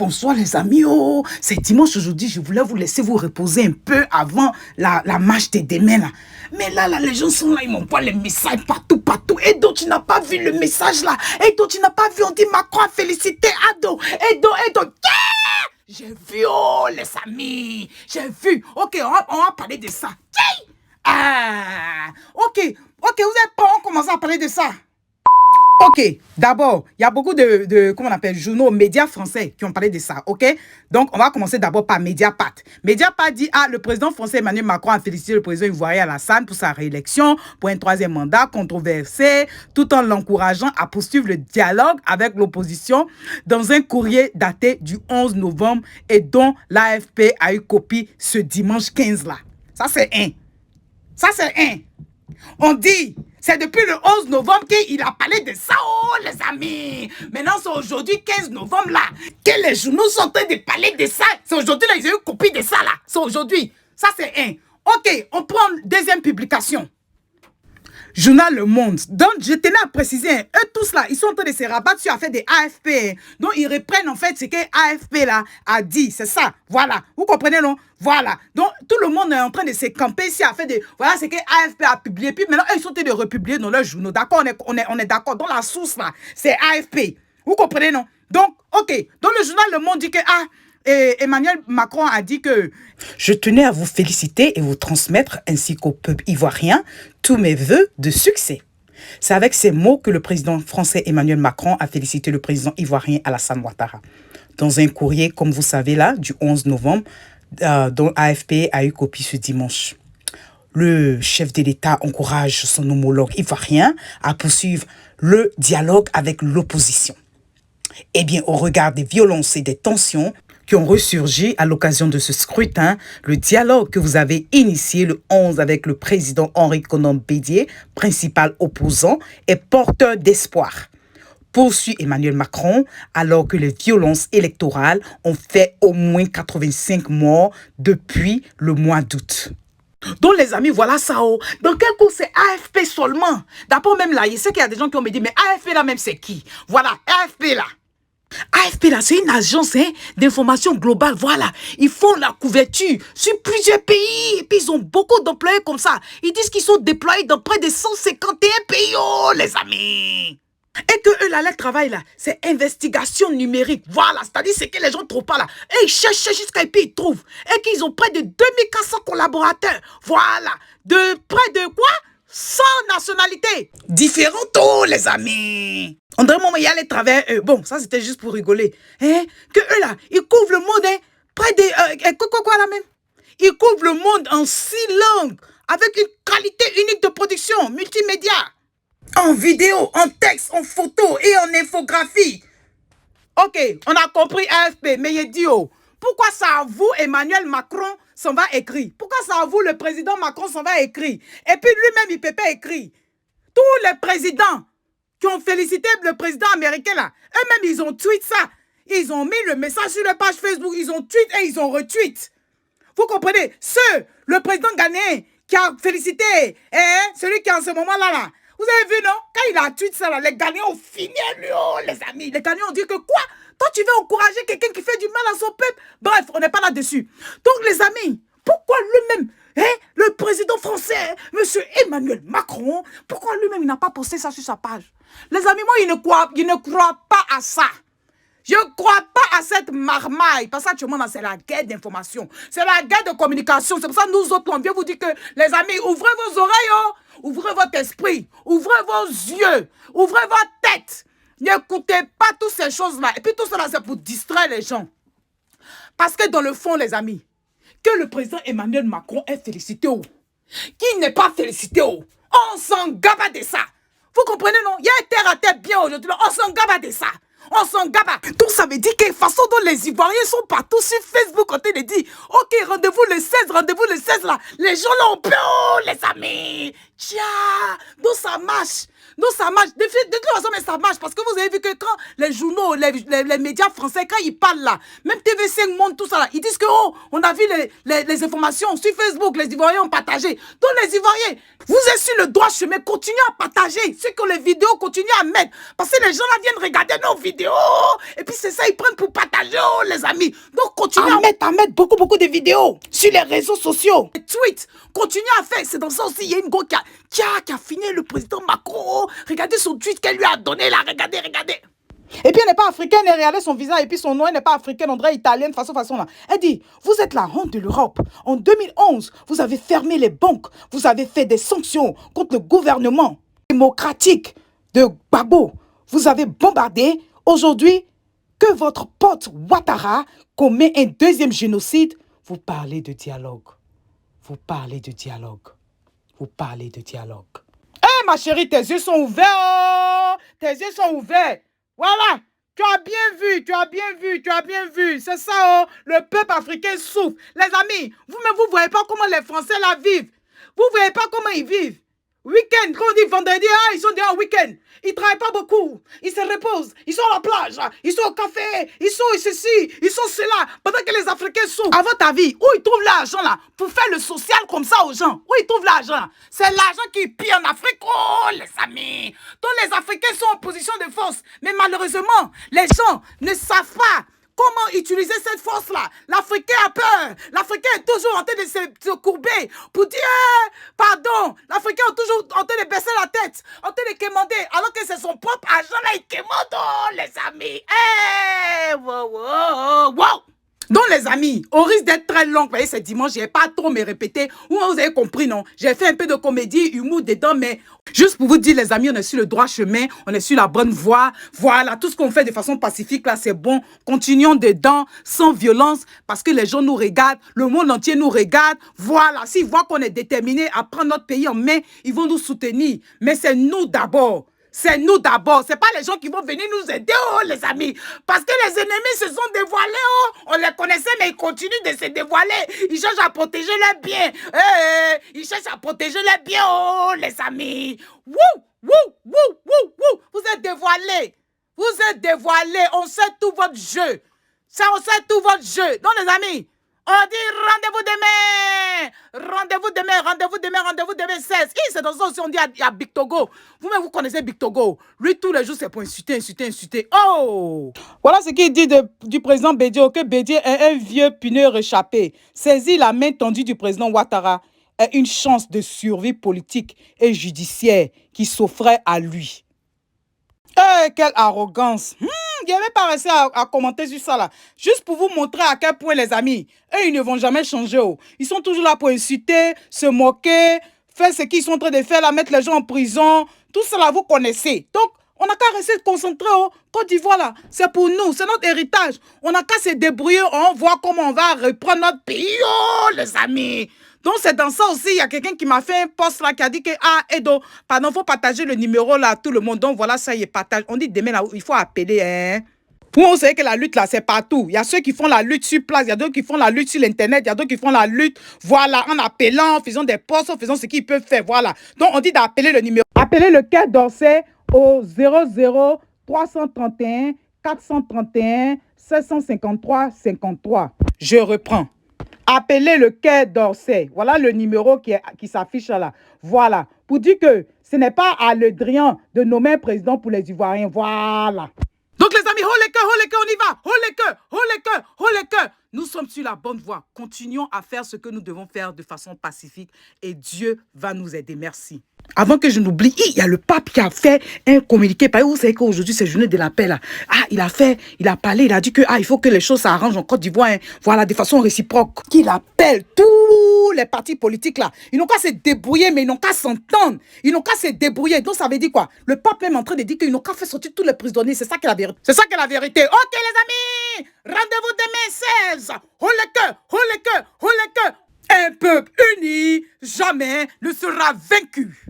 bonsoir les amis. Oh, c'est dimanche aujourd'hui. Je voulais vous laisser vous reposer un peu avant la marche de demain là. Mais là, les gens sont là, ils m'envoient les messages partout. Et donc, tu n'as pas vu le message là. Et donc, tu n'as pas vu, on dit Macron a félicité Ado. Et donc, yeah! J'ai vu, oh les amis. J'ai vu. Ok, on va parler de ça. Ah, ok, vous êtes pas, on commence à parler de ça. Ok, d'abord, il y a beaucoup comment on appelle, journaux, médias français qui ont parlé de ça, ok? Donc, on va commencer d'abord par Mediapart. Mediapart dit, le président français Emmanuel Macron a félicité le président ivoirien Alassane pour sa réélection, pour un 3e mandat controversé, tout en l'encourageant à poursuivre le dialogue avec l'opposition dans un courrier daté du 11 novembre et dont l'AFP a eu copie ce dimanche 15 là. Ça, c'est un. On dit, c'est depuis le 11 novembre qu'il a parlé de ça, oh les amis. Maintenant, c'est aujourd'hui 15 novembre là, que les journaux sont en train de parler de ça. C'est aujourd'hui là, ils ont eu copie de ça là. C'est aujourd'hui. Ça, c'est un. Ok, on prend deuxième publication. Journal Le Monde. Donc, je tenais à préciser, eux tous là, ils sont en train de se rabattre sur l'affaire des AFP. Donc, ils reprennent en fait ce que AFP là a dit. C'est ça. Voilà. Vous comprenez, non? Voilà. Donc, tout le monde est en train de se camper sur l'affaire de... Voilà ce que AFP a publié. Puis maintenant, ils sont en train de republier dans leurs journaux. D'accord? On est d'accord. Dans la source là, c'est AFP. Vous comprenez, non? Donc, ok. Donc, le journal Le Monde dit que... Et Emmanuel Macron a dit que « Je tenais à vous féliciter et vous transmettre, ainsi qu'au peuple ivoirien, tous mes vœux de succès. » C'est avec ces mots que le président français Emmanuel Macron a félicité le président ivoirien Alassane Ouattara. Dans un courrier, comme vous savez là, du 11 novembre, dont AFP a eu copie ce dimanche. Le chef de l'État encourage son homologue ivoirien à poursuivre le dialogue avec l'opposition. Eh bien, au regard des violences et des tensions qui ont ressurgi à l'occasion de ce scrutin, le dialogue que vous avez initié le 11 avec le président Henri Konan Bédié, principal opposant, est porteur d'espoir. Poursuit Emmanuel Macron, alors que les violences électorales ont fait au moins 85 morts depuis le mois d'août. Donc les amis, voilà ça. Oh. Dans quel coup c'est AFP seulement? D'abord même là, je sais qu'il y a des gens qui ont me dit, mais AFP là même c'est qui? Voilà, AFP là. AFP là, c'est une agence d'information globale, voilà. Ils font la couverture sur plusieurs pays. Et puis ils ont beaucoup d'employés comme ça. Ils disent qu'ils sont déployés dans près de 151 pays, oh les amis. Et que eux là, leur travail là, c'est investigation numérique. Voilà, c'est-à-dire c'est que les gens ne trouvent pas là. Et ils cherchent jusqu'à et puis ils trouvent. Et qu'ils ont près de 2400 collaborateurs. Voilà, de près de quoi 100 nationalités différentes, oh les amis. On dirait moment il y a les travers eux. Bon, ça c'était juste pour rigoler. Que eux là, ils couvrent le monde près de... quoi là même? Ils couvrent le monde en 6 langues. Avec une qualité unique de production multimédia. En vidéo, en texte, en photo et en infographie. Ok, on a compris AFP, mais il dit, oh, pourquoi ça à vous, Emmanuel Macron, s'en va écrire? Pourquoi ça à vous, le président Macron, s'en va écrire? Et puis lui-même, il ne peut pas écrire. Tous les présidents qui ont félicité le président américain, là, eux-mêmes, ils ont tweet ça. Ils ont mis le message sur leur page Facebook, ils ont tweet et ils ont retweet. Vous comprenez? Le président ghanéen qui a félicité celui qui est en ce moment-là, là. Vous avez vu, non? Quand il a tweet ça, là, les Ghanéens ont fini, lui, oh, les amis. Les Ghanéens ont dit que quoi? Toi, tu veux encourager quelqu'un qui fait du mal à son peuple? Bref, on n'est pas là-dessus. Donc, les amis, pourquoi lui-même, le président français, monsieur Emmanuel Macron, pourquoi lui-même, il n'a pas posté ça sur sa page? Les amis, moi, il ne croit pas à ça. Je ne crois pas à cette marmaille. Parce que actuellement, c'est la guerre d'information. C'est la guerre de communication. C'est pour ça que nous autres, on vient vous dire que, les amis, ouvrez vos oreilles, oh. Ouvrez votre esprit, ouvrez vos yeux, ouvrez votre tête. N'écoutez pas toutes ces choses-là. Et puis tout cela, c'est pour distraire les gens. Parce que dans le fond, les amis, que le président Emmanuel Macron est félicité, oh, qu'il n'est pas félicité, oh, on s'en gaba de ça. Vous comprenez, non? Il y a un terre à terre bien aujourd'hui, on s'en gaba de ça. On s'en gaba. Donc ça veut dire que la façon dont les Ivoiriens sont partout sur Facebook, quand ils disent, ok, rendez-vous le 16 là. Les gens l'ont peur, oh, les amis. Tiens, donc ça marche. Donc ça marche. De toute façon, mais ça marche. Parce que vous avez vu que quand les journaux, les médias français, quand ils parlent là, même TV5 Monde, tout ça là, ils disent que oh, on a vu les informations sur Facebook, les Ivoiriens ont partagé. Donc les Ivoiriens, vous êtes sur le droit chemin, continuez à partager. Ceux que les vidéos continuent à mettre. Parce que les gens là viennent regarder nos vidéos. Et puis c'est ça, ils prennent pour partager, oh, les amis. Donc continuez à mettre beaucoup de vidéos sur les réseaux sociaux. Les tweets, continuez à faire. C'est dans ça aussi, il y a une go qui a fini le président Macron. Regardez son tweet qu'elle lui a donné là. Regardez. Et puis elle n'est pas africaine, elle regardait son visage et puis son nom, elle n'est pas africaine, on dirait italienne, façon là. Elle dit, vous êtes la honte de l'Europe. En 2011, vous avez fermé les banques, vous avez fait des sanctions contre le gouvernement démocratique de Gbagbo. Vous avez bombardé. Aujourd'hui, que votre pote Ouattara commet un deuxième génocide, vous parlez de dialogue. Vous parlez de dialogue. Vous parlez de dialogue. Eh ma chérie, tes yeux sont ouverts. Oh! Tes yeux sont ouverts. Voilà. Tu as bien vu. C'est ça, oh. Le peuple africain souffre. Les amis, vous-même, vous ne voyez pas comment les Français la vivent. Vous ne voyez pas comment ils vivent. Week-end, quand on dit vendredi, ah, ils sont déjà en week-end. Ils ne travaillent pas beaucoup. Ils se reposent. Ils sont à la plage. Ils sont au café. Ils sont ceci. Ils sont cela. Pendant que les Africains souffrent. À votre avis, où ils trouvent l'argent là pour faire le social comme ça aux gens? Où ils trouvent l'argent? C'est l'argent qui pille en Afrique. Oh, les amis. Donc les Africains sont en position de force. Mais malheureusement, les gens ne savent pas comment utiliser cette force-là. L'Africain a peur. L'Africain est toujours en train de se courber pour dire pardon. L'Africain est toujours en train de baisser la tête, en train de quémander, alors que c'est son propre argent là, il quémande, oh, les amis. Wow. Donc les amis, au risque d'être très long, vous voyez, c'est dimanche, je n'ai pas trop me répéter. Vous avez compris, non? J'ai fait un peu de comédie, humour dedans, mais juste pour vous dire, les amis, on est sur le droit chemin, on est sur la bonne voie. Voilà, tout ce qu'on fait de façon pacifique, là, c'est bon. Continuons dedans, sans violence, parce que les gens nous regardent, le monde entier nous regarde. Voilà, s'ils voient qu'on est déterminé à prendre notre pays en main, ils vont nous soutenir. Mais c'est nous d'abord. C'est nous d'abord. Ce n'est pas les gens qui vont venir nous aider, oh, les amis. Parce que les ennemis se sont dévoilés, oh. On les connaissait, mais ils continuent de se dévoiler. Ils cherchent à protéger leurs biens. Ils cherchent à protéger leurs biens, oh, les amis. Wouh. Vous êtes dévoilés. Vous êtes dévoilés. On sait tout votre jeu. On sait tout votre jeu. Donc, les amis, on dit rendez-vous demain 16. C'est dans ça aussi on dit à Big Togo. Vous-même, vous connaissez Big Togo. Lui, tous les jours, c'est pour insulter. Oh! Voilà ce qu'il dit du président Bédié, que Bédié est un vieux puneux réchappé. Saisir la main tendue du président Ouattara est une chance de survie politique et judiciaire qui s'offrait à lui. Quelle arrogance! Il n'avait pas resté à commenter sur ça là. Juste pour vous montrer à quel point les amis, eux, ils ne vont jamais changer. Oh. Ils sont toujours là pour insulter, se moquer, faire ce qu'ils sont en train de faire là, mettre les gens en prison. Tout ça là, vous connaissez. Donc, on n'a qu'à rester concentré au Côte d'Ivoire là. C'est pour nous, c'est notre héritage. On n'a qu'à se débrouiller, on voit comment on va reprendre notre pays. Oh, les amis! Donc, c'est dans ça aussi, il y a quelqu'un qui m'a fait un post là qui a dit que, Edo, pardon, il faut partager le numéro là à tout le monde. Donc, voilà, ça y est, partage. On dit demain là, il faut appeler, hein. Vous savez que la lutte là, c'est partout. Il y a ceux qui font la lutte sur place, il y a d'autres qui font la lutte sur l'internet, il y a d'autres qui font la lutte, voilà, en appelant, en faisant des posts, en faisant ce qu'ils peuvent faire, voilà. Donc, on dit d'appeler le numéro. Appelez le Quai d'Orsay au 00 331 431 753 53. Je reprends. Appelez le Quai d'Orsay. Voilà le numéro qui s'affiche là. Voilà. Pour dire que ce n'est pas à Le Drian de nommer un président pour les Ivoiriens. Voilà. Donc les amis, haut les cœurs, on y va. Haut les cœurs. Nous sommes sur la bonne voie. Continuons à faire ce que nous devons faire de façon pacifique et Dieu va nous aider. Merci. Avant que je n'oublie, il y a le pape qui a fait un communiqué. Vous savez qu'aujourd'hui, c'est journée de la paix là. Il a parlé, il a dit que il faut que les choses s'arrangent en Côte d'Ivoire. Hein, voilà, de façon réciproque. Qu'il appelle tous les partis politiques là. Ils n'ont qu'à se débrouiller, mais ils n'ont qu'à s'entendre. Ils n'ont qu'à se débrouiller. Donc ça veut dire quoi? Le pape est même en train de dire qu'ils n'ont qu'à faire sortir tous les prisonniers. C'est ça qui est la vérité. C'est ça qui est la vérité. Ok les amis, rendez-vous demain 16. Haut les cœurs. Un peuple uni jamais ne sera vaincu.